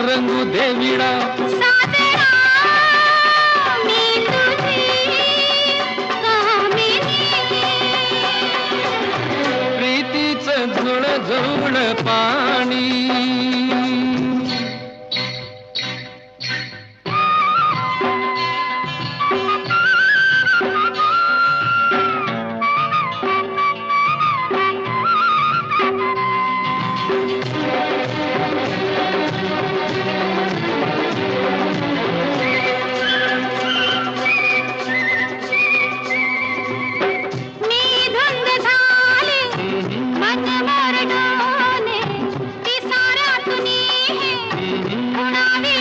रंगू दे विडा साजरा मी तुझी कामिनी प्रीतीचं झुळझुळ पाणी मन मोर डोले ती सारा तुनी है उडावी